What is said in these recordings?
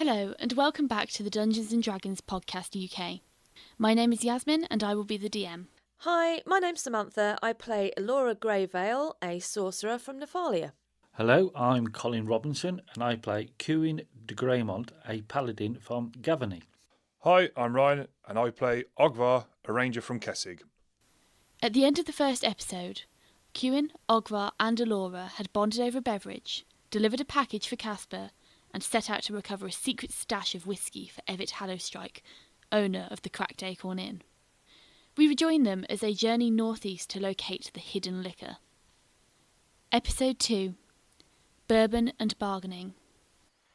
Hello, and welcome back to the Dungeons & Dragons Podcast UK. My name is Yazmin, and I will be the DM. Hi, my name's Samantha. I play Elora Greyvale, a sorcerer from Nephalia. Hello, I'm Colin Robinson, and I play Cuin de Greymont, a paladin from Gavany. Hi, I'm Ryan, and I play Ogvar, a ranger from Kessig. At the end of the first episode, Cuin, Ogvar, and Elora had bonded over a beverage, delivered a package for Casper, and set out to recover a secret stash of whiskey for Evit Hallowstrike, owner of the Cracked Acorn Inn. We rejoin them as they journey northeast to locate the hidden liquor. Episode 2. Bourbon and Bargaining.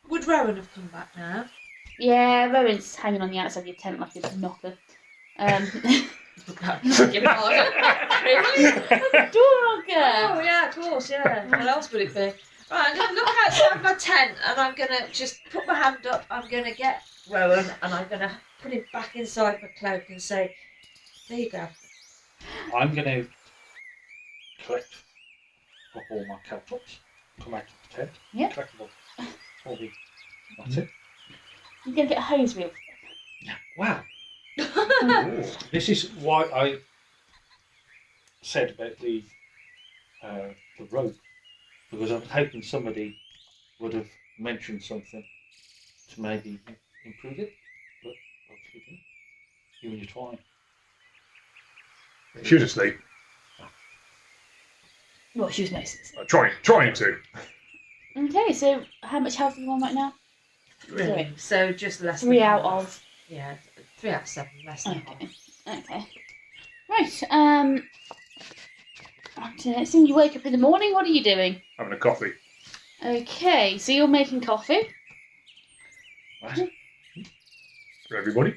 Would Rowan have come back now? Yeah, Rowan's hanging on the outside of your tent like a knocker. Really? Door knocker! Oh, yeah, of course, yeah. What else would it be? Right, I'm going to look outside my tent and I'm going to just put my hand up. I'm going to get Rowan and I'm going to put him back inside my cloak and say, there you go. I'm going to collect up all my caltrops, come out of the tent, Yeah. collect them all the... That's it. You're going to get a hose reel. Wow. Ooh. This is why I said about the rope, because I was hoping somebody would have mentioned something to maybe improve it, but obviously didn't. Even you trying. She was asleep. Well, she was most of Trying to. Okay, so how much health are you on right now? Really? So just less 3 than out half. of... Yeah, 3 out of 7, less than Okay. half. Okay. Right, so you wake up in the morning, what are you doing? Having a coffee. Okay, so you're making coffee. Right. For everybody.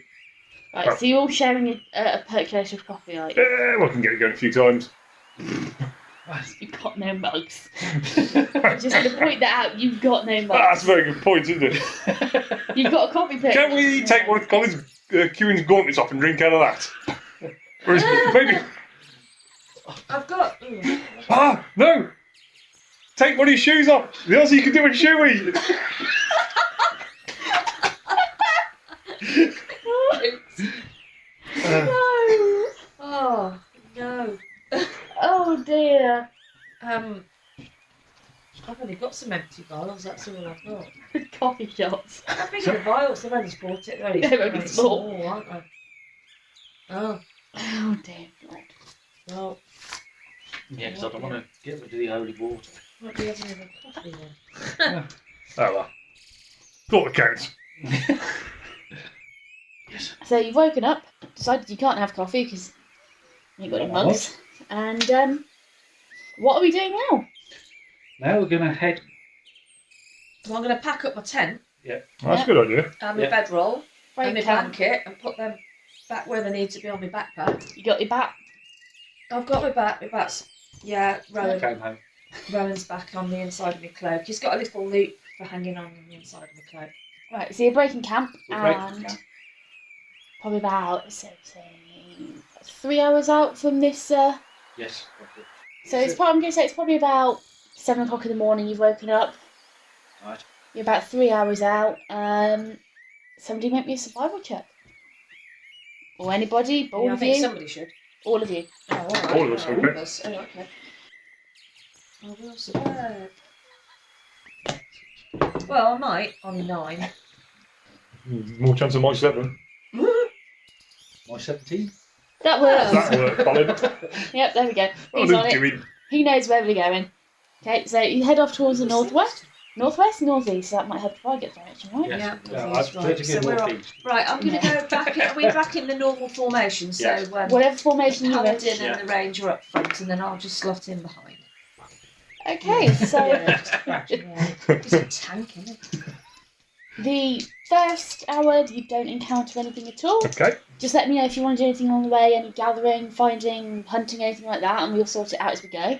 Right, so you're all sharing a percolator of coffee, are you? Yeah, well, I can get it going a few times. You've got no mugs. I'm just going to point that out, you've got no mugs. That's a very good point, isn't it? You've got a coffee percolator. Can we take one of Colin's Cuin's gauntlets off and drink out of that? Or is it maybe... I've got... Ah, no! Take one of your shoes off. The Aussie you can do a shoey. No! Oh, no. Oh dear. I've only got some empty vials, that's all I've got. Coffee shots. How big are the vials? They've only bought it. They're only small. Aren't they? Oh, Oh dear God. well, Yeah, because I don't want to get rid of the holy water. might be having a coffee then. Oh well. Thought it counts. Yes. So you've woken up, decided you can't have coffee because you ain't got any mugs. And what are we doing now? Now we're going to head... So I'm going to pack up my tent That's a good idea. and my Yeah. bedroll and my camp. blanket and put them back where they need to be on my backpack. You got your back. I've got my back's, yeah, Came home. Rowan's back on the inside of my cloak. He's got a little loop for hanging on the inside of my cloak. Right, so you're breaking camp We're breaking and camp. probably about, say, 3 hours out from this. Yes. So it's probably, I'm going to say it's probably about 7 o'clock in the morning you've woken up. Right. You're about 3 hours out. Somebody make me a survival check. Or anybody, but all Yeah, I of think you. somebody should. All of you. Oh, all right. All of us, All okay. of us. Oh, okay. I will survive. Well, I might on 9. More chance of my 7. My 17? That works. That worked, Colin. Yep, there we go. Oh, He's on look, it. Cuin. He knows where we're going. Okay, so you head off towards the northwest, northeast, so that might help if I get direction, right? Yes. Yeah, Yeah, northeast, I'd prefer to right. get So we're on- northeast. Right, I'm going to go back. Are we back in the normal formation? So Yes. Whatever formation the you're in. paladin Yeah. and the ranger up front, and then I'll just slot in behind. Okay, so Yeah. It's a tank, isn't it? the first hour you don't encounter anything at all. Okay. Just let me know if you want to do anything on the way, any gathering, finding, hunting, anything like that, and we'll sort it out as we go.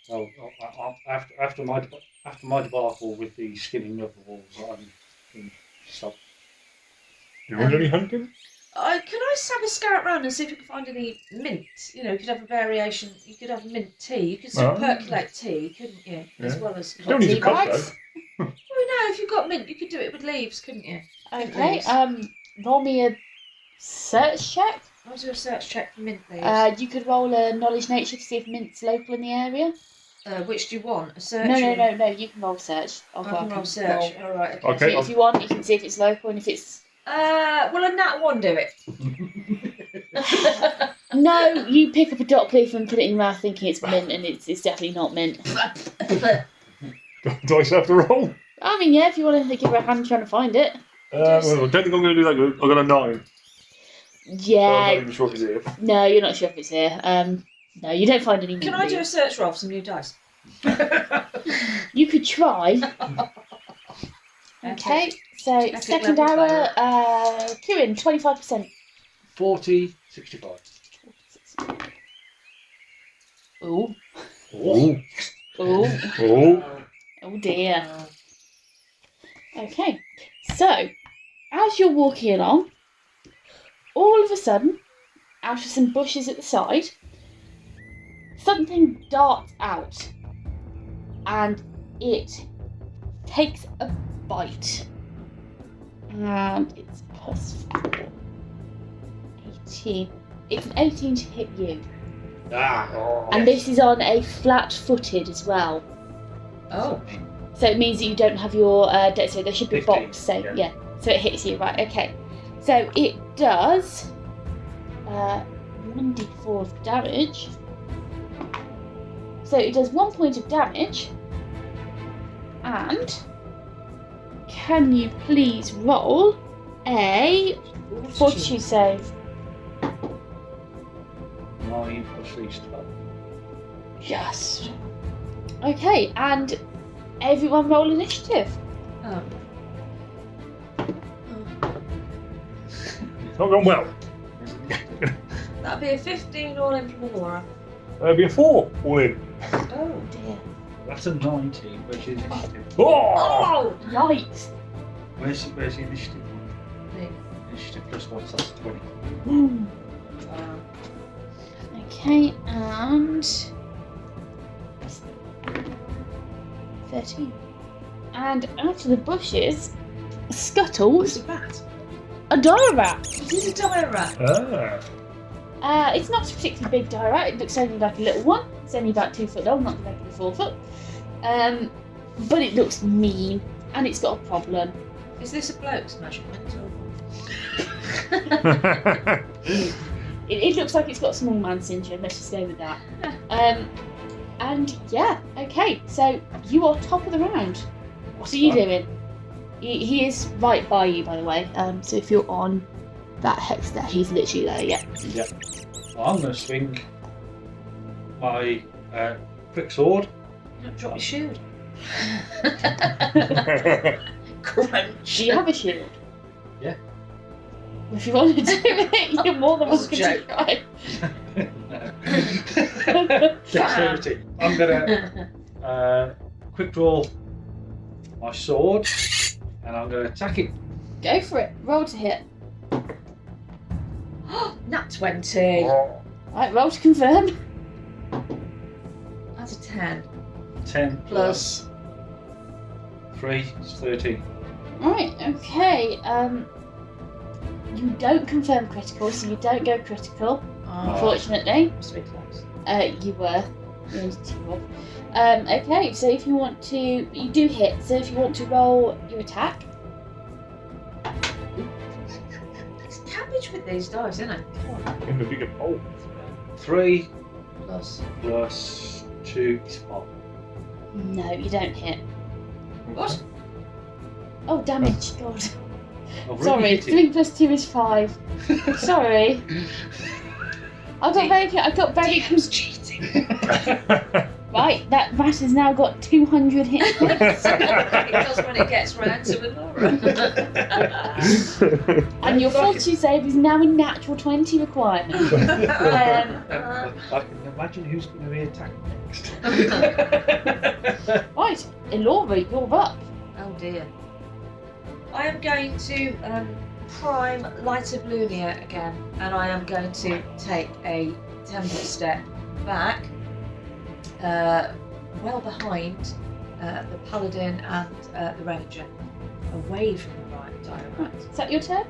So after my debacle with the skinning of the wolves, I can stop. Do you want any hunting? Can I just have a scout round and see if we can find any mint? You know, you could have a variation. You could have mint tea. You could sort of Oh. percolate tea, couldn't you? As Yeah. well as You don't need tea to cook bags? though. Well, no, if you've got mint, you could do it with leaves, couldn't you? Okay. leaves. Roll me a search check. I'll do a search check for mint leaves. You could roll a knowledge nature to see if mint's local in the area. Which do you want? A search? No. or- You can roll search. I can roll search. All right. Okay. Okay. If you want, you can see if it's local and if it's. Will a nat 1 do it? No, you pick up a dock leaf and put it in your mouth thinking it's mint, and it's definitely not mint. Do I still have to roll? I mean, yeah, if you want to give her a hand trying to find it. Well, I don't think I'm going to do that good. I got a 9. So I'm not Yeah. even sure if it's here. No, you're not sure if it's here. No, you don't find any mint. Can I do a leaves. search roll for some new dice? You could try. Okay, so Epic second level hour, Kieran, 25%. 40, 65. Ooh. Oh. Ooh. Oh. Oh dear. Okay, so as you're walking along, all of a sudden, out of some bushes at the side, something darts out and it takes a bite. And it's +4. 18. It's an 18 to hit you. Ah. And this is on a flat-footed as well. Oh. So it means that you don't have your so there should be a 15, box. So yeah. yeah, so it hits you, right? Okay. So it does 1d4 of damage. So it does 1 point of damage. And can you please roll a fortitude save? 9 plus 3 is 12. Just. Okay, and everyone roll initiative. Oh. It's not gone well. That'd be a 15 all in from Laura. That'd be a 4 all in. Oh. Dear. That's a 19, which is initiative. Oh! Right. Where's the initiative? Me. Initiative plus 1, so that's 20. Hmm. Wow. Okay, and 13. And out of the bushes What's scuttles that? a dire rat. It is a dire rat. Ah. It's not a particularly big dire rat. It looks only like a little one. It's only about 2 foot long, not the regular 4 foot. But it looks mean, and it's got a problem. Is this a bloke's measurement? It looks like it's got small man syndrome. Let's just go with that. And yeah, okay. So you are top of the round. What are you doing? He is right by you, by the way. So if you're on that hex there, he's literally there. Yeah. Yeah. Well, I'm going to swing my quick sword. Don't drop your shield. Do you have a shield? Yeah. If you want to do it, you're more than That's a welcome to try. Dexterity. I'm going to quick draw my sword and I'm going to attack it. Go for it. Roll to hit. Nat 20. Right, roll to confirm. That's a 10. 10 Plus. 3 is 13. Right, okay. You don't confirm critical, so you don't go critical, unfortunately. Sweet close. You were. Okay, so if you want to... You do hit, so if you want to roll your attack. It's cabbage with these dice, isn't it? Come on. In the bigger hole. 3 Plus. plus 2 is 5. No, you don't hit. What? Oh, damage, God. I've really Sorry, hit it. 3 plus 2 is 5. Sorry. I got very cheating. Right, that rat has now got 200 hit points. It does when it gets round to Laura. And your fortitude save is now a natural 20 requirement. I can imagine who's going to be attacked next. Right, Elora, you're up. Oh dear. I am going to prime Light of Lunia again, and I am going to take a 10-foot step back, well behind the paladin and the ranger. away from the right direct. Right, is that your turn?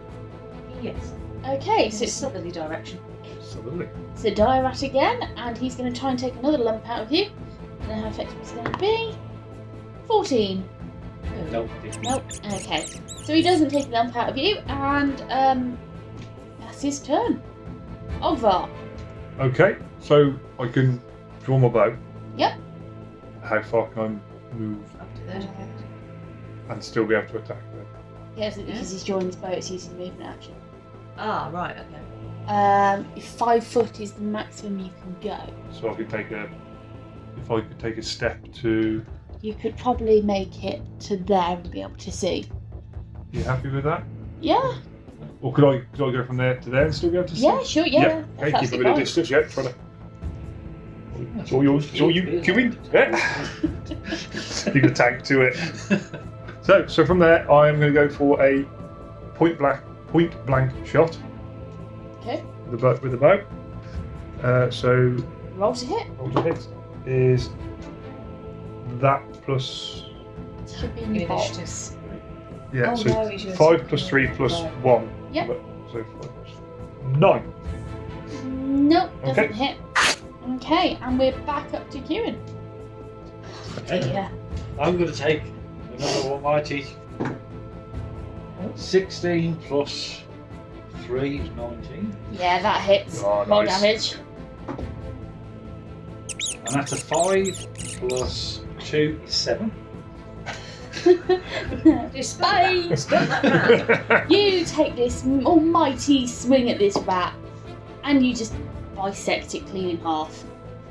Yes. Okay, In so a it's southerly direction. Absolutely. So Diorat again, and he's going to try and take another lump out of you. I don't know how effective it's going to be. 14. Nope. Nope. Okay. So he doesn't take a lump out of you, and that's his turn. Ogvar. Okay, so I can draw my bow. Yep. How far can I move Up to there. and still be able to attack them? Yes, because he's joined the boat, it's using the movement action. Ah, right, okay. 5 foot is the maximum you can go. So I could take a step to. You could probably make it to there and be able to see. You happy with that? Yeah. Or could I go from there to there and still be able to see? Yeah, sure, yeah. Okay, That's keep a bit of absolutely distance. Yeah, try to. It's all yours. It's all you. Come in. Yeah. You can tank to it. So from there, I am going to go for a point blank shot. Okay. With the bow. So Roll to hit. roll to hit is that plus Should be in your Initiative. box. yeah. Oh, so no, he's yours. 5 plus 3 plus Right. 1. Yep. So 5 plus 9. Nope, doesn't Okay. hit. Okay, and we're back up to Kieran. Okay. Yeah. I'm going to take another almighty 16 plus 3 is 19. Yeah, that hits. Oh, Roll nice. damage. And that's a 5 plus 2 is 7. Despite split that round. You take this almighty swing at this rat, and you just bisect it clean in half.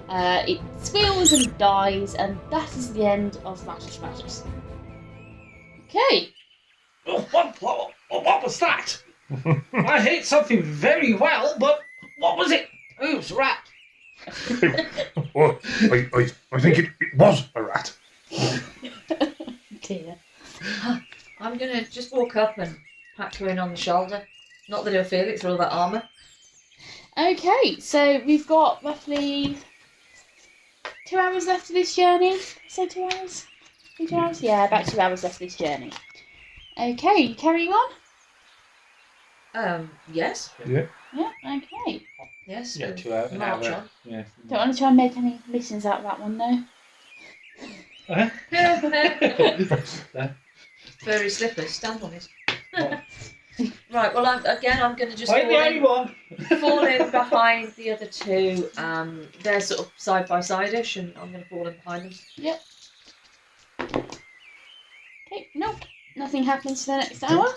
It squeals and dies, and that is the end of Matters. Okay. Oh, what was that? I hit something very well, but what was it? Oh, it's a rat. Well, I think it was a rat. Dear. I'm gonna just walk up and pat her in on the shoulder. Not that he'll feel it through all that armour. Okay, so we've got roughly 2 hours left of this journey. Say 2 hours? 2 hours? Yeah, about 2 hours left of this journey. Okay, you carrying on? Yes. Yeah. Yeah, okay. Yes. Yeah, we'll 2 hours. An march hour. on. Yeah. Don't want to try and make any missions out of that one, though. Furry slippers, stand on it. Right, well, I'm going to just I'm the only one. fall in behind the other two. They're sort of side by side-ish, and I'm going to fall in behind them. Okay, nope. Nothing happens for the next hour.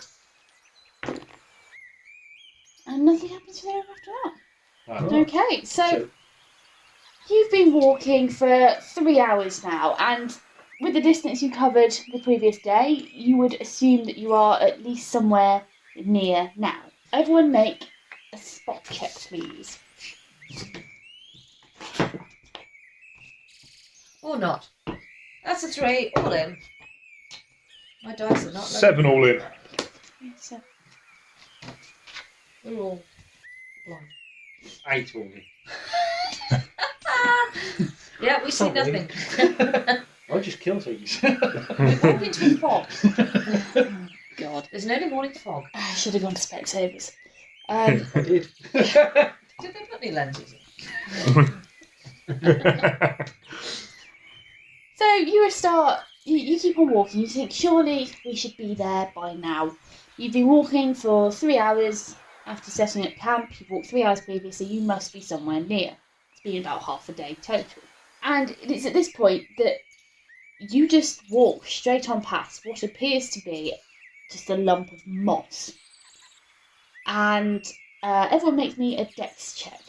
And nothing happens for the hour after that. Oh. Okay, so you've been walking for 3 hours now, and with the distance you covered the previous day, you would assume that you are at least somewhere near now. Everyone make a spot check, please. Or not. That's a 3, all in. My dice are not... 7 all in. So, We're all blind. 8 all in. Yeah, we see Probably. nothing. I just kill things. We walk into a fog. oh, God. There's an early morning fog. I should have gone to Specsavers. I did. Did they put any lenses in? So you keep on walking, you think surely we should be there by now. You've been walking for 3 hours after setting up camp, you've walked 3 hours previously, you must be somewhere near. It's been about half a day total. And it's at this point that you just walk straight on past what appears to be just a lump of moss. And everyone make me a dex check.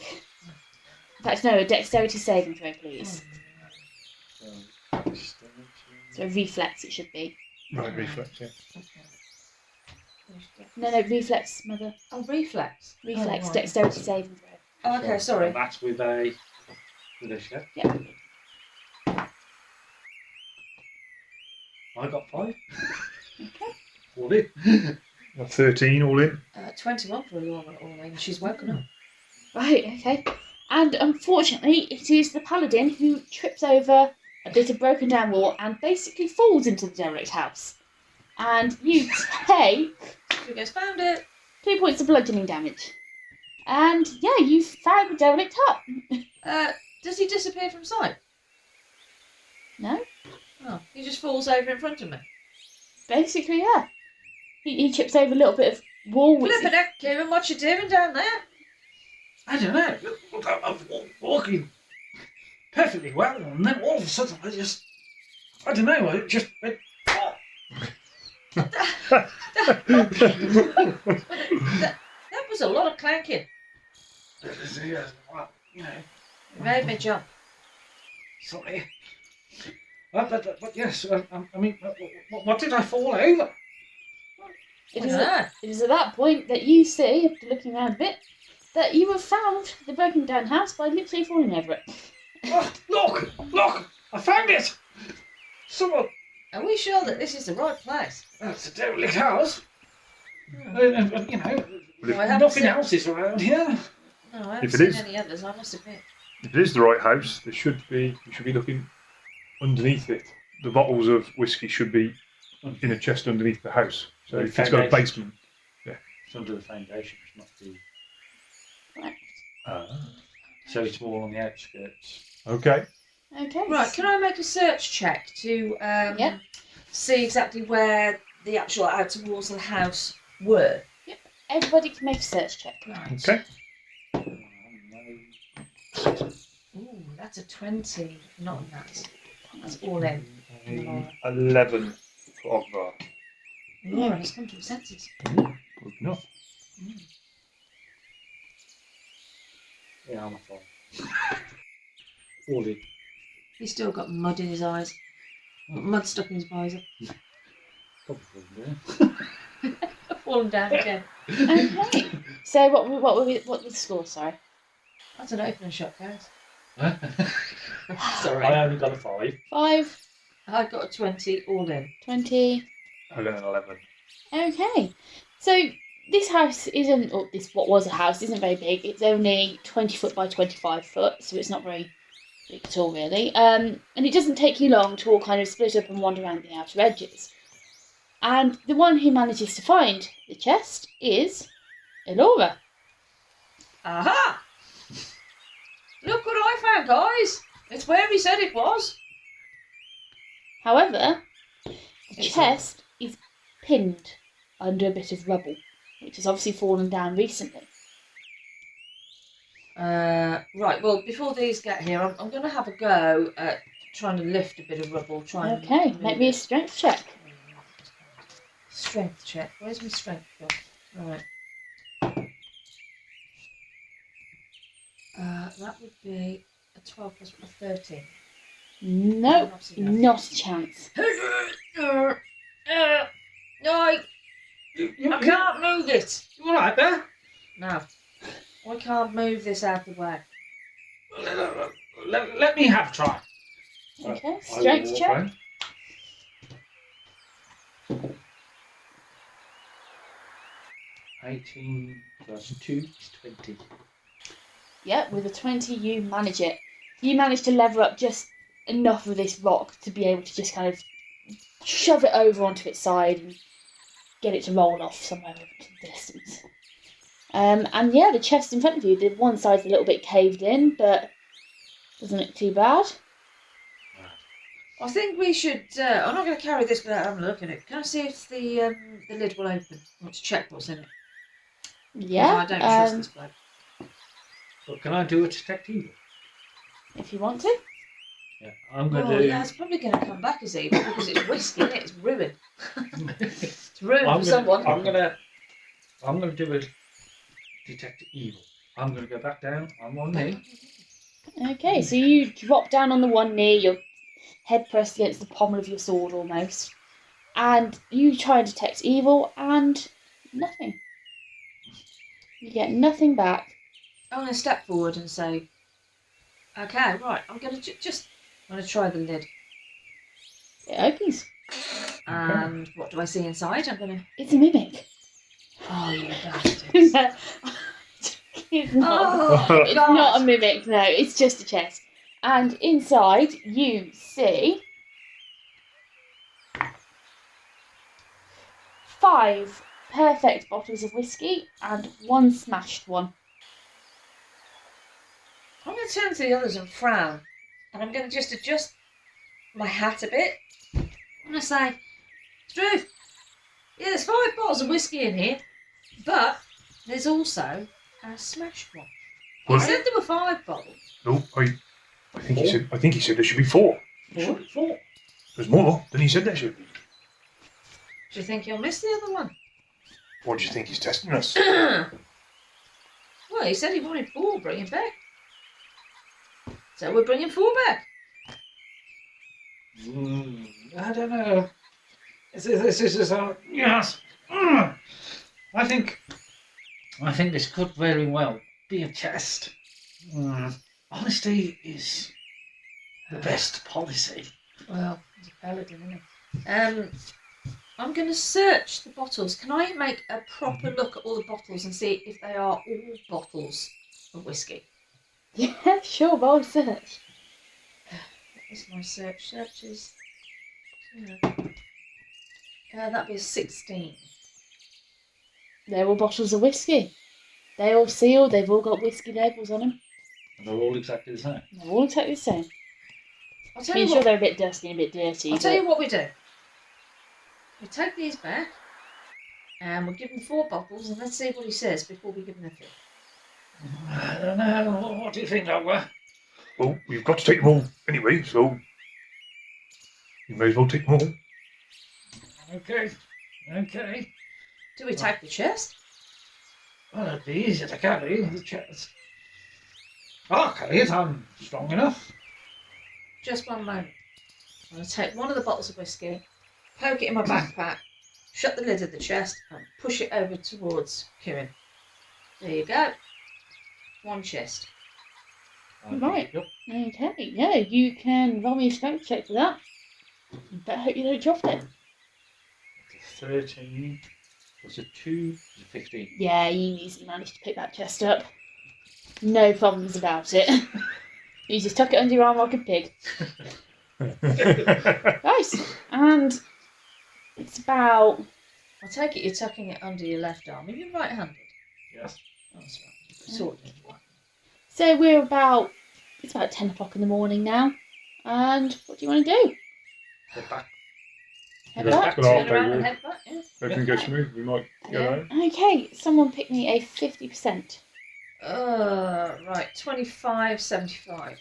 In fact, no, a dexterity saving throw, please. So a reflex it should be. Right, reflex, yeah. No, reflex, mother. Oh, reflex. Reflex, Oh, right. dexterity saving throw. Oh, okay, sorry. And that's with a chef. Yeah. I got 5. Okay. All in. 13 all in. 21 for you all in. She's woken up. Right, okay. And unfortunately, it is the paladin who trips over a bit of broken down wall and basically falls into the derelict house. and you take Who goes, found it? 2 points of bludgeoning damage. And yeah, you found the derelict hut. Does he disappear from sight? No? Oh, he just falls over in front of me. Basically, yeah. He chips over a little bit of wall. Flippin' heck, Kieran, what you doing down there? I don't know. I'm walking perfectly well, and then all of a sudden I don't know, I just went. That was a lot of clanking. Well, you know, It made me jump. sorry. But yes, I mean, what did I fall over? It I is, don't know. it is at that point that you see, after looking around a bit, that you have found the broken down house by literally falling over it. Oh, look! I found it! Someone. Are we sure that this is the right place? That's a derelict house. You know, No, I haven't nothing seen- else is around here. No, I haven't If it seen is- any others, I must admit. If it is the right house, you should be looking underneath it. The bottles of whiskey should be in a chest underneath the house. So if it's got a basement. It's under the foundations, not the. Right. So it's more on the outskirts. Okay. Okay. Right, can I make a search check to Yeah. see exactly where the actual outer walls of the house were? Everybody can make a search check. Okay. Ooh, that's a 20. Not that. That's all in. 11 for Ogvar. Laura has come to her senses. Good enough. Yeah, I'm a fine. All in. He's still got mud in his eyes. Mud stuck in his visor. Probably there. Fallen down again. Okay. So what was the score? Sorry. That's an open and shut case. Sorry. I only got a 5. 5, I got a 20 all in. 20. I got an 11. Okay. So this house isn't, or this what was a house isn't very big. It's only 20 foot by 25 foot, so it's not very big at all, really. And it doesn't take you long to all kind of split up and wander around the outer edges. And the one who manages to find the chest is Elora. Aha! Look what I found, guys! It's where he said it was. However, the It's chest is pinned under a bit of rubble, which has obviously fallen down recently. Right, well, before these get here, I'm going to have a go at trying to lift a bit of rubble. Okay, make me a strength check. Strength check. Where's my strength gone? Right. That would be a 12 plus a 13. Nope, Not enough. not a chance. No, I can't move it. You alright there? No, I can't move this out of the way. Let me have a try. Okay, I will strength walk check. round. 18 plus 2 is 20. Yep, with a 20 you manage it. You manage to lever up just enough of this rock to be able to just kind of shove it over onto its side and get it to roll off somewhere over to the distance. And yeah, the chest in front of you, the one side's a little bit caved in, but doesn't look too bad. I think we should. I'm not going to carry this without having a look at it. Can I see if the lid will open? I want to check what's in it. Yeah, I don't trust this bloke. But can I do a detect evil? if you want to. Yeah, I'm going Well, to. yeah, it's probably going to come back as evil because it's whiskey, isn't it? It's ruin. It's ruin I'm for someone. I'm gonna do a detect evil. I'm gonna go back down on one knee. Okay, so you drop down on the one knee, your head pressed against the pommel of your sword almost, and you try and detect evil, and nothing. You get nothing back. I'm going to step forward and say, "Okay, right. I'm going to I'm going to try the lid. It opens. And what do I see inside? I'm going to. It's a mimic. Oh, you bastards! it's not. Oh, It's not a mimic. No, it's just a chest. And inside you see 5 perfect bottles of whiskey and 1 smashed one. I'm going to turn to the others and frown. And I'm going to just adjust my hat a bit. I'm going to say, Struth, yeah, there's 5 bottles of whiskey in here, but there's also a smashed one. Well, I said there were 5 bottles. No, I think he said there should be 4. Four. There's more than he said there should be. Do you think he'll miss the other one? What do you think he's testing us? Well, he said he wanted 4 bringing back. So we're bringing 4 back. I don't know. This is yes. I think this could very well be a test. Honesty is the best policy. Well, he's a paladin, isn't he? I'm going to search the bottles. Can I make a proper look at all the bottles and see if they are all bottles of whiskey? Yeah, sure, roll search. What is my search? Search is... that'd be a 16. They're all bottles of whiskey. They're all sealed, they've all got whiskey labels on them. And they're all exactly the same. They're all exactly the same. I'll I tell mean, you sure what. they're a bit dusty and a bit dirty. I'll tell you what we do. We take these back, and we'll give him 4 bottles, and let's see what he says before we give him the 5th. I don't know. What do you think, Ogre? Well, we've got to take them all anyway, so you may as well take them all. Okay. Do we take the chest? Well, it'd be easier to carry the chest. Okay, I'm strong enough. Just one moment. I'm going to take one of the bottles of whiskey, poke it in my backpack, shut the lid of the chest, and push it over towards Kieran. There you go. 1 chest. Right. Okay, yeah, you can roll me a strength check for that. But I hope you don't drop it. 13. Was it 2? Was it 15? Yeah, you easily managed to pick that chest up. No problems about it. You just tuck it under your arm like a pig. Nice. And it's about... I take it you're tucking it under your left arm. Are you right-handed? Yes. Oh, that's right. Sort of. So we're about... It's about 10 o'clock in the morning now. And what do you want to do? Head back. Head Yeah. back? Good Turn afternoon. around and head back, yeah. Everything goes smooth, we might go Yeah. home. Okay, someone pick me a 50%. Right, 25.75.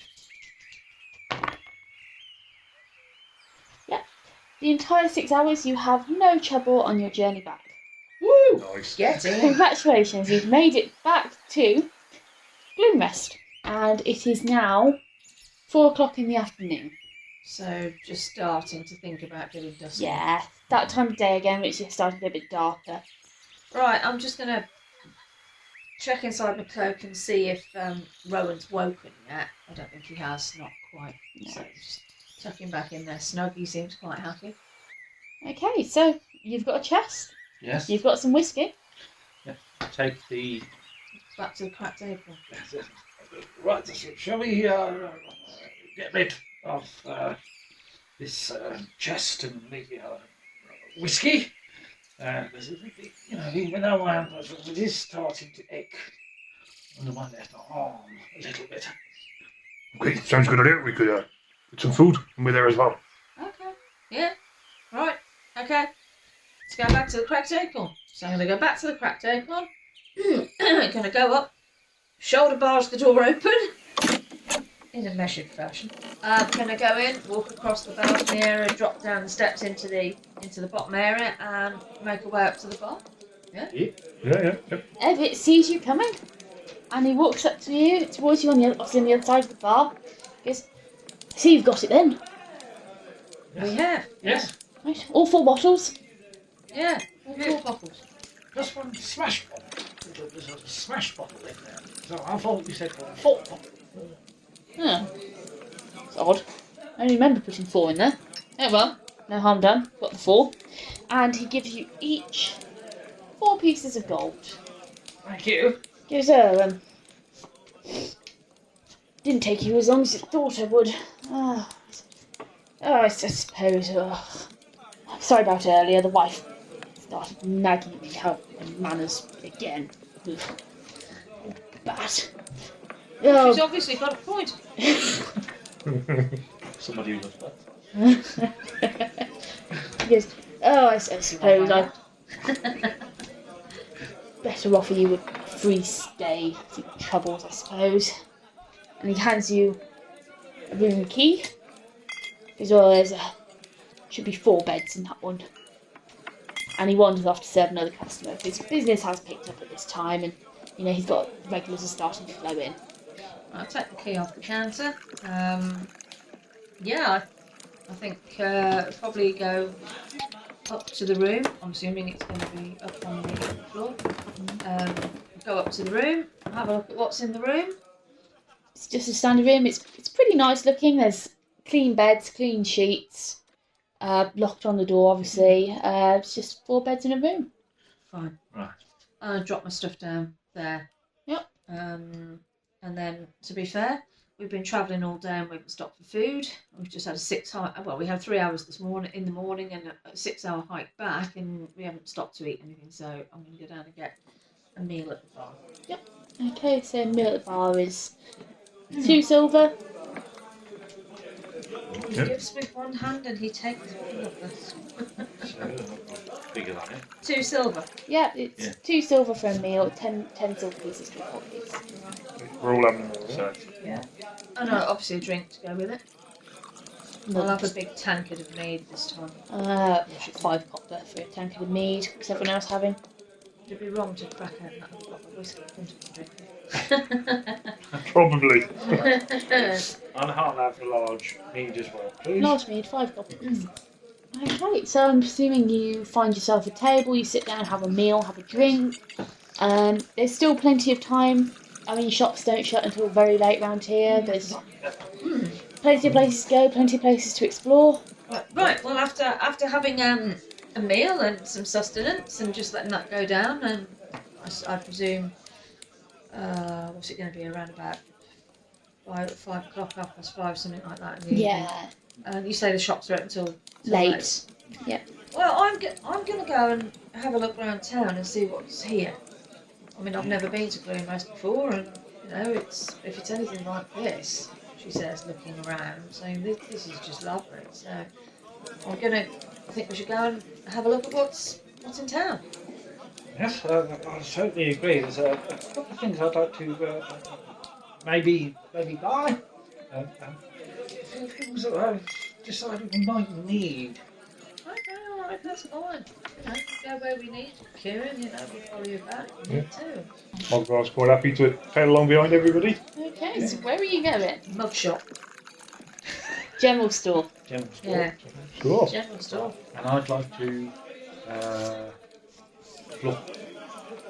The entire 6 hours you have no trouble on your journey back. Woo! Nice. Get in. Congratulations, you've made it back to Gloomrest. And it is now 4 o'clock in the afternoon. So, just starting to think about getting dusty. Yeah, that time of day again, which is starting to be a bit darker. Right, I'm just going to check inside my cloak and see if Rowan's woken yet. I don't think he has, not quite. No. So, just tuck him back in there. Snug, he seems quite happy. Okay, so you've got a chest, Yes. you've got some whiskey. Take the. Back to the cracked apron. Right, shall we get rid of this chest and the whiskey? Because even though it is starting to ache under my left arm a little bit. Okay, sounds good idea. We could get some food and we're there as well. Okay. Yeah. Right. Okay. Let's go back to the cracked acorn. So I'm going to go back to the cracked acorn. Going to go up. Shoulder bars the door open. In a measured fashion. I'm going to go in, walk across the balcony area, drop down the steps into the bottom area, and make our way up to the bar. Yeah. Evit sees you coming, and he walks up to you, towards you on the other side of the bar. He goes, "See, you've got it then. We have. Yes. Right, all 4 bottles." Yeah. All 4 bottles. Just one smash bottle. There's a smash bottle in there. So I thought you said 4 bottles. Huh. It's odd. I only remember putting 4 in there. Oh well, no harm done. Got the 4. And he gives you each 4 pieces of gold. Thank you. Gives her, didn't take you as long as you thought it would. I suppose. Sorry about earlier, the wife started nagging me how manners again. Ugh. Bad. Oh. She's obviously got a point. Somebody who loves that. He goes, oh, I suppose I better offer you a free stay for your troubles, I suppose. And he hands you a room key. As well as should be 4 beds in that one. And he wanders off to serve another customer. His business has picked up at this time, and he's got regulars are starting to flow in. I'll take the key off the counter. Yeah, I think probably go up to the room. I'm assuming it's going to be up on the floor. Go up to the room, have a look at what's in the room. It's just a standard room. It's pretty nice looking. There's clean beds, clean sheets, locked on the door, obviously. It's just 4 beds in a room. Fine. Right. I'll drop my stuff down there. Yep. And then, to be fair, we've been travelling all day and we haven't stopped for food. We've just had we had 3 hours in the morning and a 6-hour hike back, and we haven't stopped to eat anything, so I'm going to go down and get a meal at the bar. Yep. Okay, so meal at the bar is 2 silver. He gives with one hand and he takes with another. Bigger than it. 2 silver. Yeah, it's 2 silver for a meal, 10 silver pieces for coffees. We're all having them. So, Yeah. And obviously a drink to go with it. I'll have a big tankard of mead this time. 5 copper for a tankard of mead. What's everyone else having? It'd be wrong to crack out that bottle of whiskey in front of me. Probably. and I'll have a large mead as well, please. Large mead, 5 coppers. Okay, so I'm assuming you find yourself a table, you sit down, have a meal, have a drink. There's still plenty of time. I mean, shops don't shut until very late around here. There's plenty of places to go, plenty of places to explore. Right, well, after having a meal and some sustenance and just letting that go down, and I presume, what's it going to be, around about 5 o'clock, 5:30, something like that in the evening. You say the shops are open until Late. Yep. Well, I'm going to go and have a look around town and see what's here. I mean, I've never been to Gloomhouse before, and if it's anything like this, she says, looking around, saying this is just lovely. So I think we should go and have a look at what's in town. Yes, I certainly agree. There's a couple of things I'd like to maybe buy. A few things that I've decided we might need. Okay, all right, that's fine. Go where we need. Kieran, we'll follow you about if you need to. I was quite happy to tail along behind everybody. Okay, so where are you going? Mug shop. General store. General store. Yeah. Sure. General store. And I'd like to look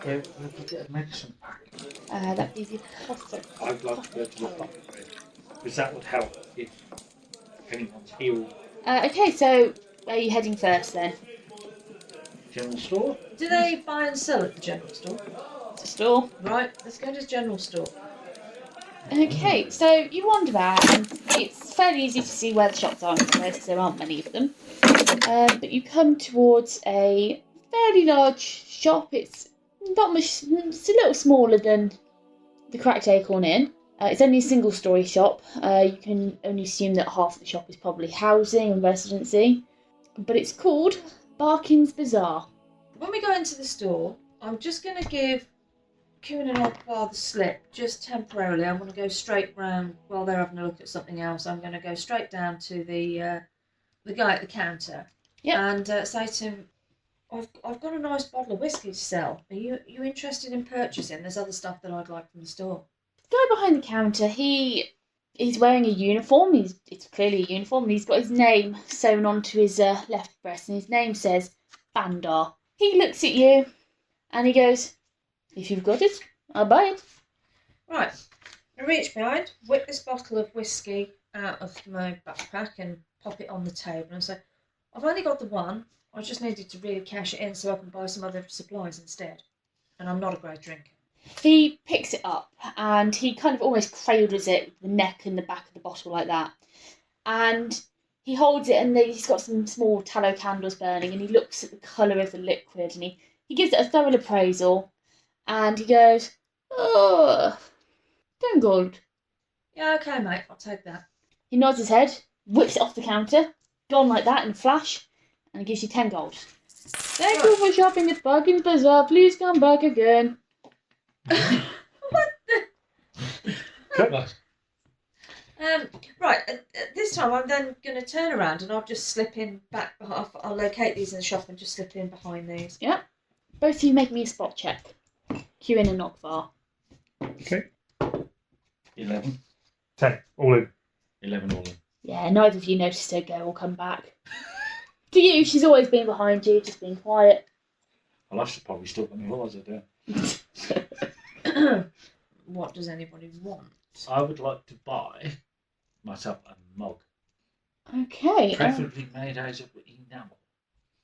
at a medicine pack. That'd be the coffer. I'd like to be able to look up at it, because that would help if anyone's healed. Okay, so where are you heading first then? General store? Do they buy and sell at the general store? To store. Right, let's go to the general store. Okay, so you wander out, and it's fairly easy to see where the shops are in this place because there aren't many of them. But you come towards a fairly large shop. It's not much. It's a little smaller than the Cracked Acorn Inn. It's only a single-storey shop. You can only assume that half of the shop is probably housing and residency. But it's called Barkin's Bazaar. When we go into the store, I'm just going to give Kieran and Ogbar the slip, just temporarily. I'm going to go straight round while they're having a look at something else. I'm going to go straight down to the guy at the counter and say to him, I've got a nice bottle of whiskey to sell. Are you interested in purchasing? There's other stuff that I'd like from the store. The guy behind the counter, he's wearing a uniform. It's clearly a uniform, and he's got his name sewn onto his left breast, and his name says Bandar. He looks at you, and he goes, "If you've got it, I'll buy it." Right. I reach behind, whip this bottle of whiskey out of my backpack and pop it on the table and say, I've only got the one. I just needed to really cash it in so I can buy some other supplies instead. And I'm not a great drinker. He picks it up, and he kind of almost cradles it with the neck and the back of the bottle like that. And he holds it and he's got some small tallow candles burning and he looks at the colour of the liquid and he gives it a thorough appraisal and he goes, oh, 10 gold. Yeah, okay, mate. I'll take that. He nods his head, whips it off the counter, gone like that in a flash, and gives you 10 gold. Thank you for shopping at Bargain Bazaar. Please come back again. Nice. Right, this time I'm then going to turn around and I'll just slip in back. I'll locate these in the shop and just slip in behind these. Yep. Both of you make me a spot check. Kewin and Nogvar. Okay. 11. 10. All in. 11 all in. Yeah, neither of you noticed her go or come back. To you, she's always been behind you, just being quiet. Well, I've probably still got my horse there. What does anybody want? I would like to buy myself a mug, Okay. preferably made out of enamel.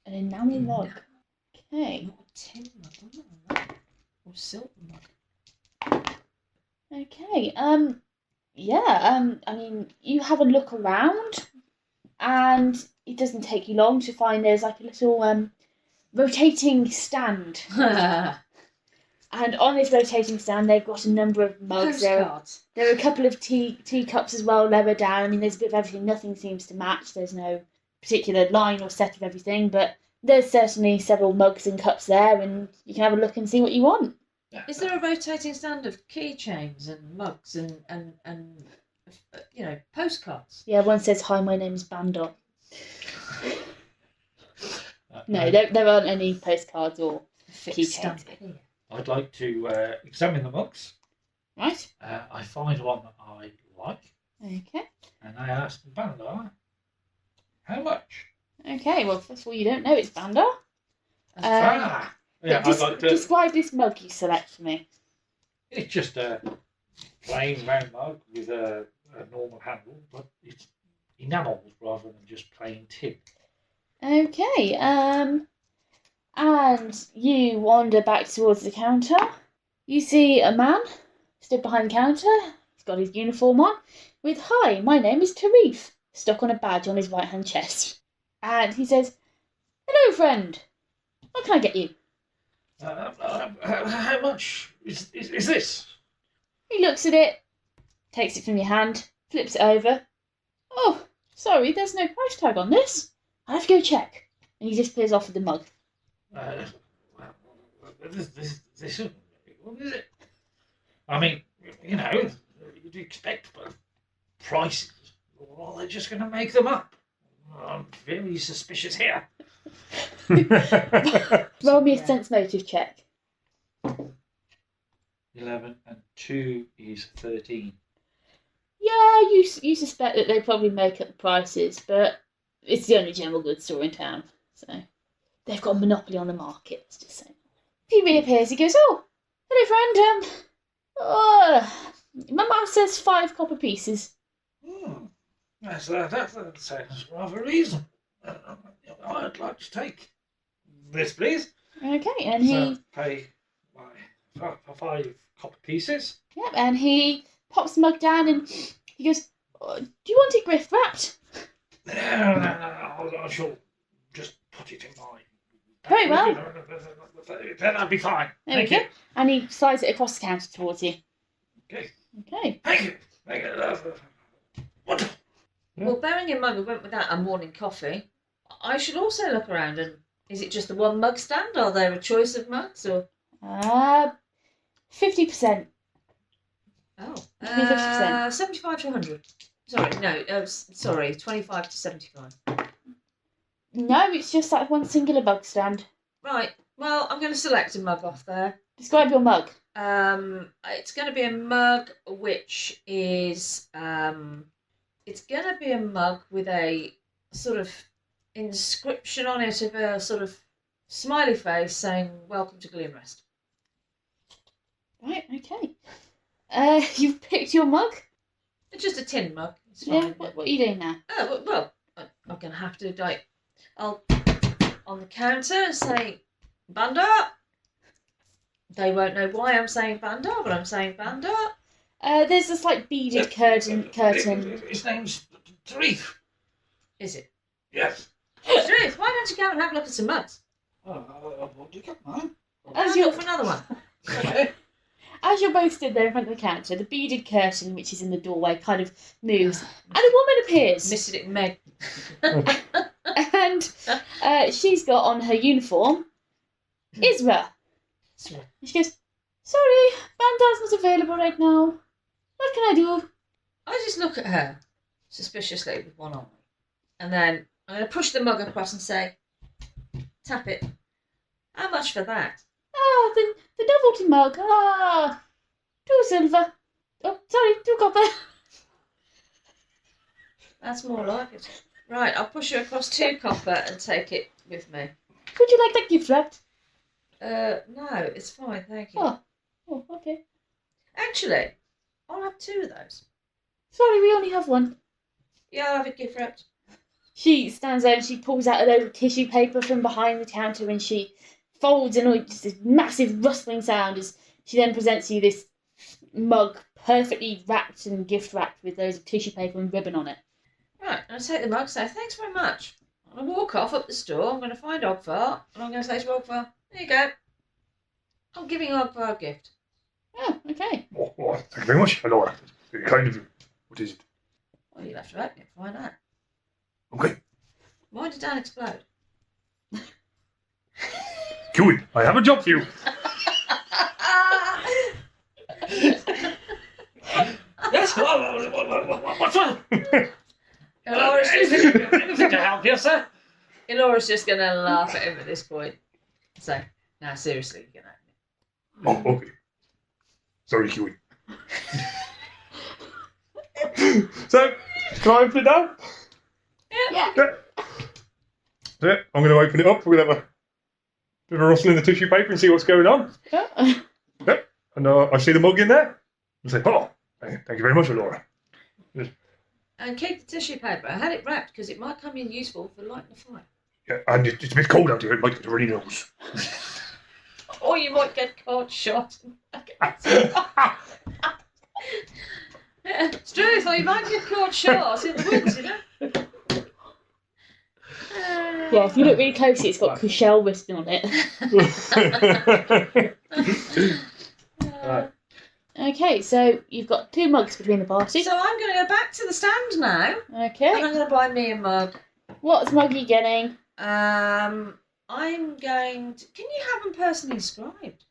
An enamel mug. Okay. Not a tin mug, or silver mug. Okay. Yeah. I mean, you have a look around, and it doesn't take you long to find there's like a little rotating stand. And on this rotating stand, they've got a number of mugs. There are a couple of teacups as well, lower down. I mean, there's a bit of everything. Nothing seems to match. There's no particular line or set of everything, but there's certainly several mugs and cups there, and you can have a look and see what you want. Is there a rotating stand of keychains and mugs and postcards? Yeah, one says, "Hi, my name's Bandor." No, there aren't any postcards or Fixed keychains. stamp here. I'd like to examine the mugs. Right. I find one that I like, Okay. and I ask Bandar, how much? Okay. Well, first of all, you don't know it's Bandor. Yeah, I'd like to. Describe this mug you select for me. It's just a plain round mug with a normal handle, but it's enamelled rather than just plain tin. Okay. And you wander back towards the counter. You see a man stood behind the counter. He's got his uniform on with, "Hi, my name is Tarif," stuck on a badge on his right-hand chest. And he says, "Hello, friend. What can I get you?" How much is this? He looks at it, takes it from your hand, flips it over. "Oh, sorry, there's no price tag on this. I'll have to go check." And he disappears off with the mug. This isn't. What is it? I mean, you'd expect, but prices. Well, they're just going to make them up. I'm very suspicious here. Roll me a sense motive check. 11 and 2 is 13. Yeah, you suspect that they probably make up the prices, but it's the only general goods store in town, so they've got a monopoly on the market, let's just say. He reappears, he goes, "Oh, hello friend, my mum says 5 copper pieces." That sounds rather reasonable. I'd like to take this, please. Okay, and he... So pay for 5 copper pieces. Yep, and he pops the mug down and he goes, "Do you want it griff wrapped?" No, I shall just put it in my... Very well. That'll be fine. There we go. And he slides it across the counter towards you. Okay. Okay. Thank you. Wonderful. Well, bearing in mind we went without our morning coffee, I should also look around and is it just the one mug stand? Are there a choice of mugs or? 50%. Oh, Give me 50%. 75 to 100. Sorry, no, sorry, 25 to 75. No, it's just that one singular mug stand. Right, well, I'm going to select a mug off there. Describe your mug. It's going to be a mug which is, it's going to be a mug with a sort of inscription on it of a sort of smiley face saying, "Welcome to Gloomrest." Right, okay. You've picked your mug? It's just a tin mug. It's Yeah, fine. what are you doing now? Oh, well, I'm going to have to, I'll on the counter and say, "Bandar." They won't know why I'm saying Bandar, but I'm saying Bandar. There's a slight beaded curtain. His name's Tarif. Is it? Yes. Ruth, why don't you go and have a look at some mugs? What do you got, man? As I'll you're, look for another one. Okay. as you're both stood there in front of the counter, the beaded curtain, which is in the doorway, kind of moves, and a woman appears. Missed it, Meg. And she's got on her uniform, Isra. Sorry. And she goes, sorry, Bandal's not available right now. What can I do? I just look at her suspiciously with one eye. And then I'm going to push the mug across and say, tap it. How much for that? Ah, the novelty mug. Ah, 2 silver. Oh, sorry, 2 copper. That's more like it. Right, I'll push her across 2 copper and take it with me. Would you like that gift wrapped? No, it's fine, thank you. Oh, okay. Actually, I'll have 2 of those. Sorry, we only have 1. Yeah, I'll have a gift wrapped. She stands there and she pulls out a load of tissue paper from behind the counter and she folds in just this massive rustling sound as she then presents you this mug perfectly wrapped and gift wrapped with loads of tissue paper and ribbon on it. Right, I'll take the mug, say thanks very much. I'm going to walk off up the store, I'm going to find Ogvar, and I'm going to say to Ogvar, there you go. I'm giving Ogvar a gift. Oh, okay. Oh, thank you very much, Laura. Very kind of you. What is it? Well, you'll have to open it to find out. Okay. Why did Dan explode? Kewin, I have a job for you. Yes. What's wrong? Elora's just, Anything to help you, sir? Elora's just going to laugh at him at this point. So, now seriously, you're going to Oh, okay. Sorry, Kewin. So, can I open it now? Yeah. Yeah. Yeah, I'm going to open it up. We're going to have a bit of a rustle in the tissue paper and see what's going on. Oh. Yep. And I see the mug in there. And say, oh, thank you very much, Laura. And keep the tissue paper. I had it wrapped because it might come in useful for lighting a fire. Yeah, and it's a bit cold out here. It might get a runny nose. Or you might get caught shot. It's true, or you might get caught short in the woods, you know? Yeah, if you look really closely, it's got Cushell written on it. Right. Okay, so you've got 2 mugs between the party. So I'm going to go back to the stand now, and Okay. I'm going to buy me a mug. What mug are you getting? I'm going to... Can you have them personally inscribed?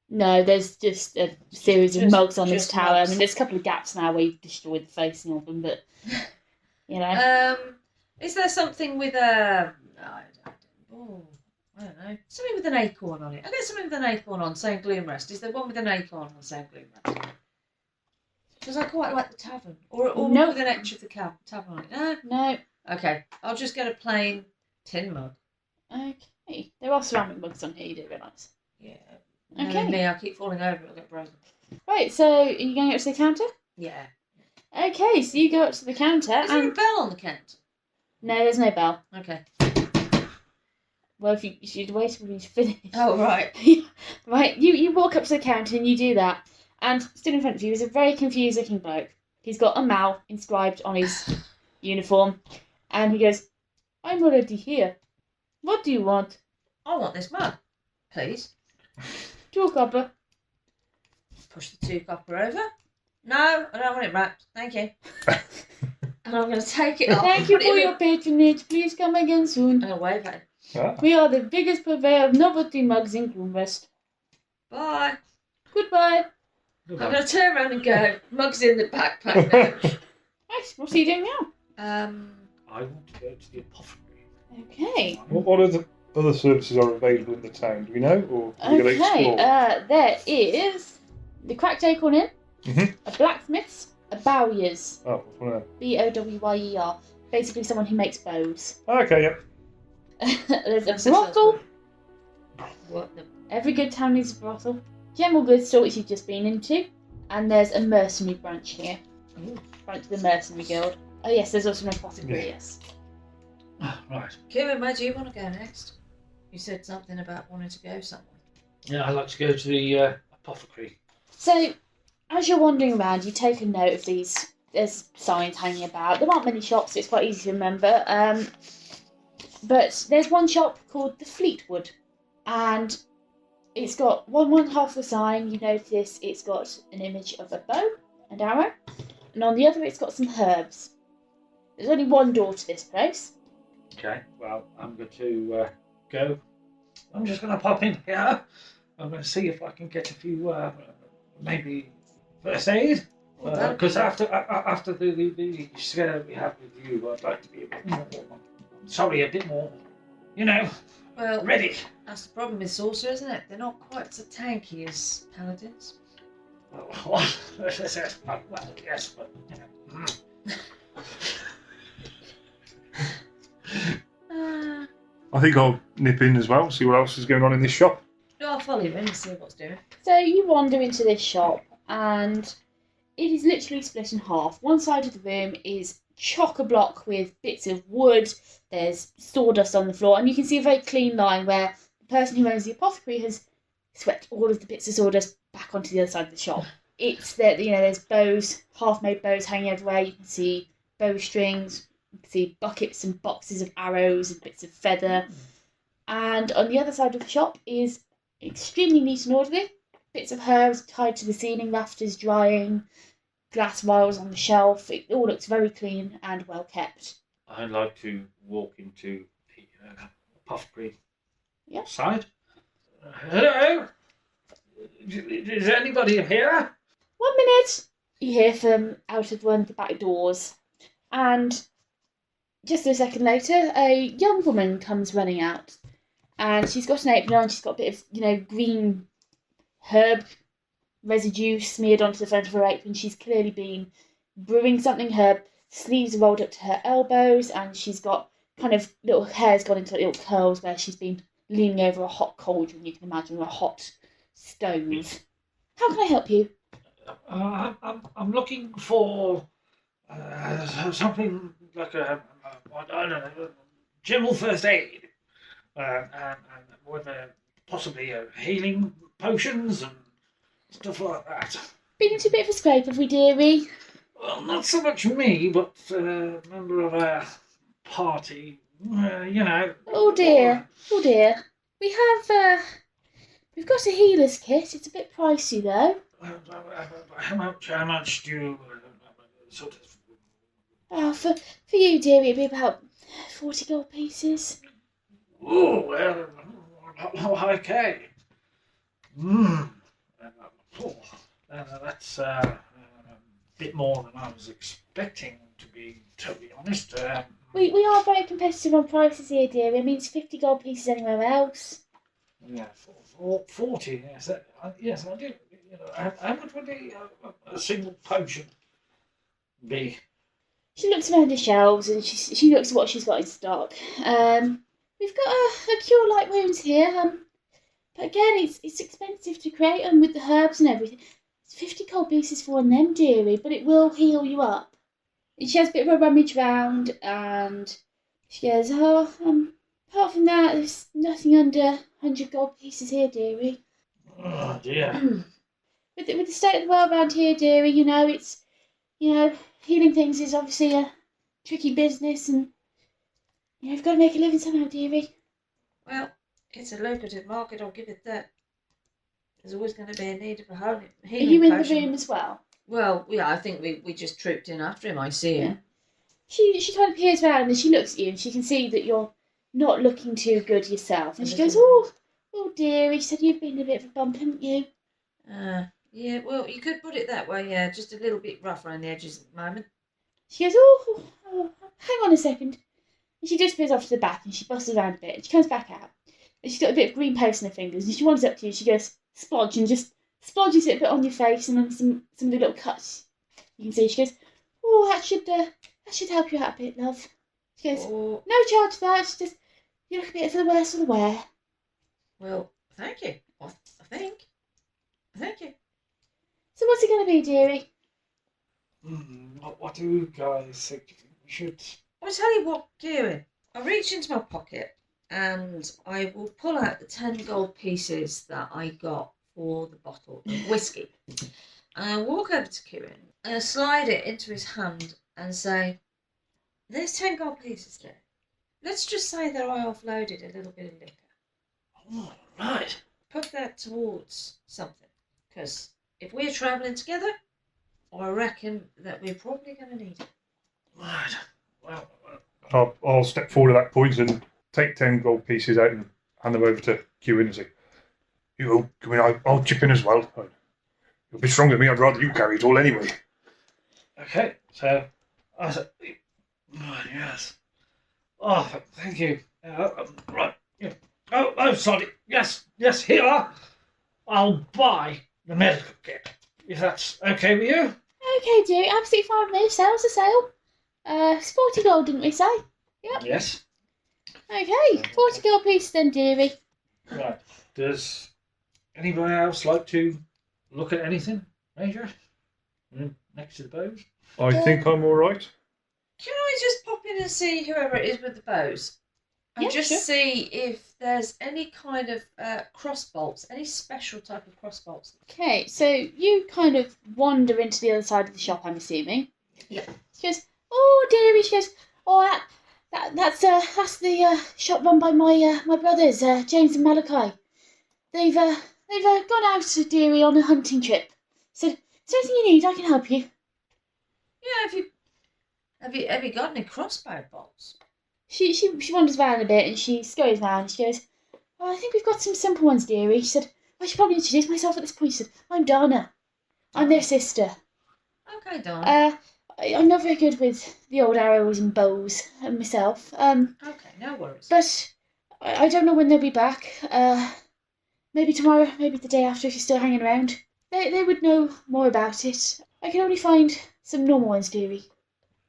No, there's just a series of mugs on this just tower. mugs. I mean, there's a couple of gaps now where you've destroyed the facing of them, but, you know. Is there something with a... I don't know. Something with an acorn on it. I get something with an acorn on saying Gloomrest. Is there one with an acorn on saying Gloomrest? Because I quite like the tavern. Or No. with an etch of the tavern on it. No? No. Okay, I'll just get a plain tin mug. Okay. There are ceramic mugs on here, you do realise. Yeah. Okay. And me, I'll keep falling over, it'll get broken. Right, so are you going up to the counter? Yeah. Okay, so you go up to the counter Is there a and... bell on the counter? No, there's no bell. Okay. Well, if you should wait till he's finished. Oh, right. Right, you walk up to the counter and you do that. And stood in front of you is a very confused looking bloke. He's got a Mal inscribed on his uniform. And he goes, I'm already here. What do you want? I want this mug, please. 2 copper. Push the 2 copper over. No, I don't want it wrapped. Thank you. And I'm going to take it off. Thank you for your patronage. Please come again soon. And I'll wave at him. Ah. We are the biggest purveyor of novelty mugs in Gloomrest. Bye. Goodbye. I'm going to turn around and go. Mug's in the backpack now. Nice. What are you doing now? I want to go to the apothecary. Okay. What other services are available in the town? Do we know? Or are we going to Okay. explore? There is the Cracked Acorn Inn, Mhm. a blacksmith's, a bowyer's, Oh, what's one of them? Bowyer. Basically, someone who makes bows. Okay, yeah. There's a That's the brothel. What the... Every good town needs a brothel. General goods store, which you've just been into, and there's a mercenary branch here. Ooh. Branch of the mercenary guild. Oh yes, there's also an apothecary. Yeah. Yes. Ah, right. Kieran, where do you want to go next? You said something about wanting to go somewhere. Yeah, I'd like to go to the apothecary. So, as you're wandering around, you take a note of these there's signs hanging about. There aren't many shops, so it's quite easy to remember. But there's one shop called the Fleetwood, and it's got one half of the sign. You notice it's got an image of a bow and arrow, and on the other it's got some herbs. There's only one door to this place. Okay, well, I'm going to go. I'm just going to pop in here. I'm going to see if I can get a few, maybe first aid. Because after the scare we had with you, I'd like to be a bit more, a bit more, Well, ready. that's the problem with sorcerers, isn't it? They're not quite so tanky as paladins. Well, yes, but, I think I'll nip in as well, see what else is going on in this shop. I'll follow you in and see what's doing. So you wander into this shop, and it is literally split in half. One side of the room is chock-a-block with bits of wood. There's sawdust on the floor, and you can see a very clean line where the person who owns the apothecary has swept all of the bits of sawdust back onto the other side of the shop. It's that there's bows, half-made bows hanging everywhere. You can see bowstrings. You can see buckets and boxes of arrows and bits of feather. And on the other side of the shop is extremely neat and orderly. Bits of herbs tied to the ceiling, rafters drying, glass vials on the shelf. It all looks very clean and well kept. I'd like to walk into the apothecary Yeah. side. Hello? Is anybody here? 1 minute! You hear from out of one of the back doors. And just a second later, a young woman comes running out. And she's got an apron on, she's got a bit of, green herb residue smeared onto the front of her apron. She's clearly been brewing something. Her sleeves are rolled up to her elbows, and she's got kind of little hair's gone into little curls where she's been leaning over a hot cauldron, you can imagine, a hot stove. How can I help you? I'm looking for something like I don't know, general first aid, and with possibly healing potions and stuff like that. Been into a bit of a scrape, have we, dearie? Well, not so much me, but a member of our party. Oh dear. We've got a healer's kit. It's a bit pricey though. How much do you sort of? Oh, for you, dearie, it'd be about 40 gold pieces. Oh, well, okay. That's a bit more than I was expecting, to be totally honest. We are very competitive on prices here, dearie. I mean, it's 50 gold pieces anywhere else. Yeah, 40. Yes, I do. How much would a single potion be? She looks around the shelves and she looks at what she's got in stock. We've got a cure light wounds here. But again, it's expensive to create them with the herbs and everything. It's 50 gold pieces for one of them, dearie, but it will heal you up. And she has a bit of a rummage round, and she goes, apart from that, there's nothing under 100 gold pieces here, dearie. Oh dear. With the state of the world around here, dearie, it's, healing things is obviously a tricky business, and you've got to make a living somehow, dearie. Well, it's a lucrative market, I'll give it that. There's always going to be a need of a healing Are you in potion. the room as well? Well, yeah, I think we just trooped in after him. I see him. She kind of peers around and she looks at you and she can see that you're not looking too good yourself. And she goes, oh dear, he said you've been a bit of a bump, haven't you? Yeah, well, you could put it that way, yeah. Just a little bit rough around the edges at the moment. She goes, oh, hang on a second. And she disappears off to the back and she bustles around a bit and she comes back out. And she's got a bit of green paste in her fingers and she wanders up to you. She goes, splodge, and just splodges it a bit on your face and on some of the little cuts you can see. She goes, oh, that should help you out a bit, love. She goes, no charge for that. She just, you look a bit for the worse for the wear. Well, thank you. I think. Thank you. So what's it going to be, dearie? What do you guys think? We should. I'll tell you what, Kieran. I reach into my pocket and I will pull out the 10 gold pieces that I got for the bottle of whiskey. And I walk over to Kieran and I slide it into his hand and say, there's 10 gold pieces there. Let's just say that I offloaded a little bit of liquor. Oh, right. Put that towards something. Because if we're travelling together, I reckon that we're probably going to need it. Right. Well, I'll step forward at that point and take 10 gold pieces out and hand them over to Kewin and say, you come in, I'll chip in as well. You'll be stronger than me, I'd rather you carry it all anyway. okay. So, I said, right, yes. Oh, thank you. Right. Yeah. Oh, sorry. Yes, here. I'll buy the medical kit, if that's okay with you. Okay, dear, absolutely fine with me. Sale's a sale. 40 gold, didn't we say? Yep. Yes. Okay, 40 gold piece then, dearie. Right. Does anybody else like to look at anything, Major? Next to the bows? I think I'm all right. Can I just pop in and see whoever it is with the bows? And Yeah, just sure. see if there's any kind of cross bolts, any special type of cross bolts. Okay, so you kind of wander into the other side of the shop, I'm assuming. Yeah. She goes, oh, dearie. She goes, oh, that's the shop run by my brothers, James and Malachi. They've gone out, dearie, on a hunting trip. So, is there anything you need? I can help you. Yeah, have you got any crossbow bolts? She wanders around a bit and she scurries around. She goes, oh, I think we've got some simple ones, dearie. She said, I should probably introduce myself at this point. She said, I'm Donna. I'm their sister. Okay, Donna. I'm not very good with the old arrows and bows myself. Okay, no worries. But I don't know when they'll be back. Maybe tomorrow, maybe the day after if you're still hanging around. They would know more about it. I can only find some normal ones, dearie.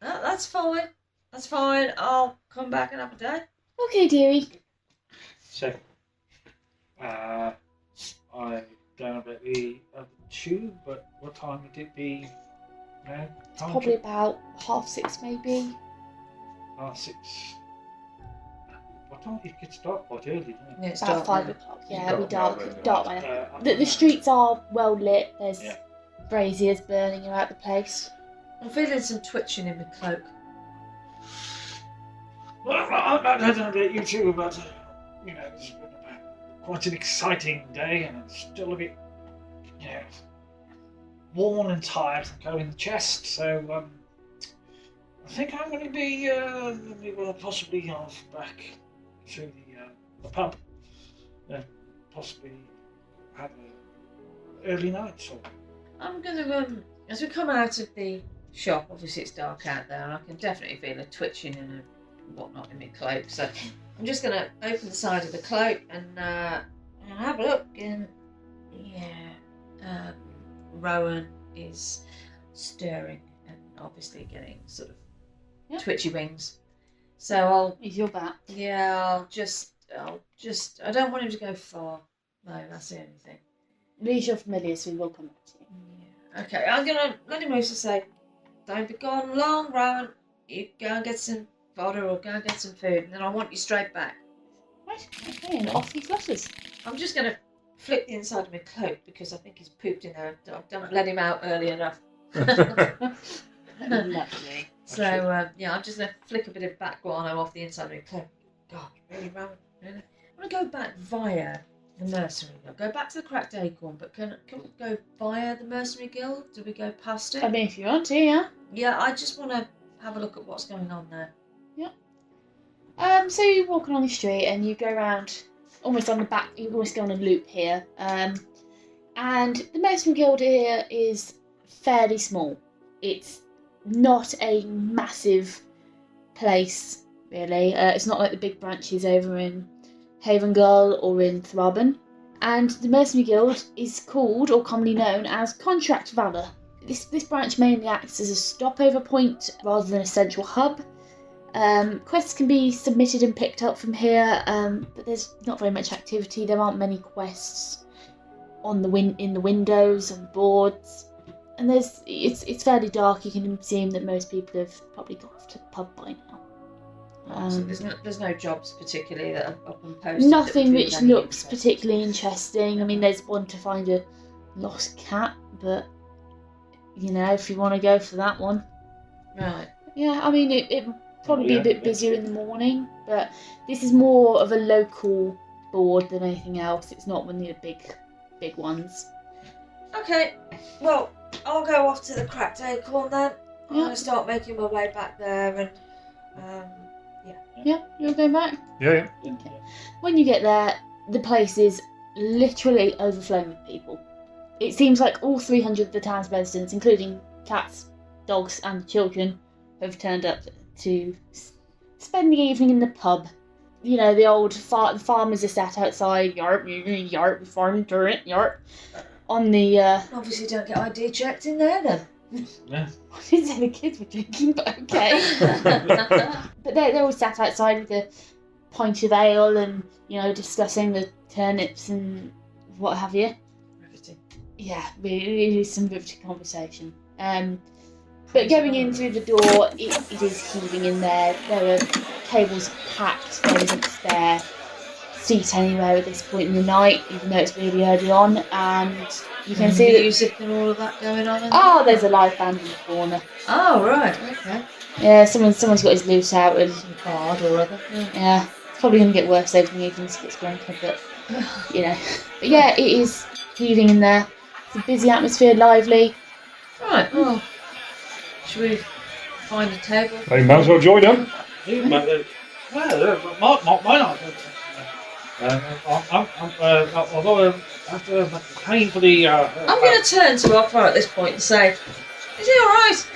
That's fine. That's fine. I'll come back another day. Okay, dearie. So, I don't know about the other two, but what time would it be now? It's probably about 6:30, maybe. 6. What time? It gets dark quite early, doesn't it? Yeah, it's About dark 5 now. o'clock. Yeah, it'll be Dark now, dark then. by now. The streets are well lit. There's Yeah. braziers burning around the place. I'm feeling some twitching in my cloak. Well, I don't know about you two, but it's been quite an exciting day, and I'm still a bit, worn and tired from going in the chest. So I think I'm going to be possibly off back to the pub, possibly have an early night. So I'm gonna as we come out of the shop. Obviously, it's dark out there, and I can definitely feel a twitching and a whatnot in my cloak. So I'm just gonna open the side of the cloak and have a look. And Rowan is stirring and obviously getting sort of twitchy wings. So Is your back? I'll just I don't want him to go far. No, that's the only thing. At least you're familiar, so we will come back to you. Yeah. Okay, I'm gonna let him move to say, don't be gone long, Rowan. You go and get some fodder or go and get some food, and then I want you straight back. Right, okay, and off he flutters. I'm just gonna flick the inside of my cloak because I think he's pooped in there. I don't let him out early enough. Lovely. So I'm just gonna flick a bit of back guano off the inside of my cloak. God, really, Rowan? Really? I'm gonna go back via the mercenary guild. Go back to the Cracked Acorn, but can we go via the mercenary guild? Do we go past it? I mean, if you want to, yeah. Yeah, I just want to have a look at what's going on there. So you walk along the street and you go around almost on the back. You almost go on a loop here. And the mercenary guild here is fairly small. It's not a massive place, really. It's not like the big branches over in Havengull or in Thraben. And the mercenary guild is called, or commonly known as, Contract Valor. This branch mainly acts as a stopover point rather than a central hub. Quests can be submitted and picked up from here, but there's not very much activity. There aren't many quests in the windows and boards, and it's fairly dark. You can assume that most people have probably gone off to the pub by now. So there's no jobs particularly that are up and posted. Nothing that would be which of any looks interest. particularly interesting. I mean, there's one to find a lost cat, but if you want to go for that one, Right. yeah. I mean, it probably be a Yeah, bit yeah. busier in the morning, but this is more of a local board than anything else. It's not one of the big ones. Okay. Well, I'll go off to the cracked acorn then. I'm Yeah. gonna start making my way back there, and Yeah, you're going back. Yeah. Okay. When you get there, the place is literally overflowing with people. It seems like all 300 of the town's residents, including cats, dogs, and children, have turned up to spend the evening in the pub. The old farmers are sat outside, yarp, farming turret, yarp, on the. obviously don't get ID checked in there then. Yeah. I didn't say the kids were drinking, but okay. But they're all sat outside with a pint of ale and, discussing the turnips and what have you. Riveting. Yeah, really some riveting conversation. But going in through the door, it is heaving in there. There are tables packed, there isn't a spare seat anywhere at this point in the night, even though it's really early on, and you can see that. Music and all of that going on. Oh, there's a live band in the corner. Oh right, okay. Yeah, someone's got his lute out and Some card or other. yeah, it's probably going to get worse over the evenings if it gets drunker, but But yeah, it is heaving in there. It's a busy atmosphere, lively. Right. Well, should we find a table? I might as well join them. Why not? Although after paying for the. I'm going to turn to Opera at this point and say, "Is he all right?"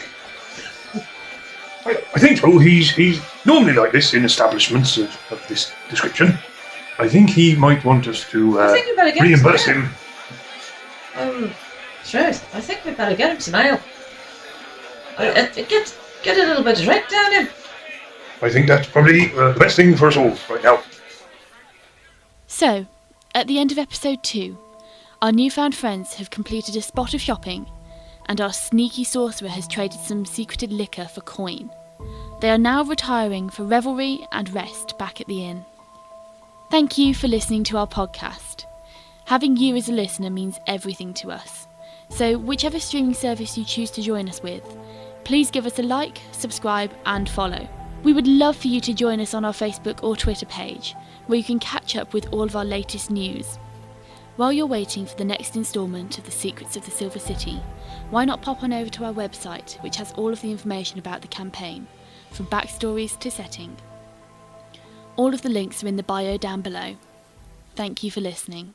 I think so. He's normally like this in establishments of this description. I think he might want us to I think we better get reimburse him. him. Sure. I think we better get him some ale. Get a little bit of drink down him. I think that's probably the best thing for us all right now. So, at the end of episode 2, our newfound friends have completed a spot of shopping, and our sneaky sorcerer has traded some secreted liquor for coin. They are now retiring for revelry and rest back at the inn. Thank you for listening to our podcast. Having you as a listener means everything to us. So, whichever streaming service you choose to join us with, please give us a like, subscribe, and follow. We would love for you to join us on our Facebook or Twitter page, where you can catch up with all of our latest news. While you're waiting for the next instalment of The Secrets of the Silver City, why not pop on over to our website, which has all of the information about the campaign, from backstories to setting. All of the links are in the bio down below. Thank you for listening.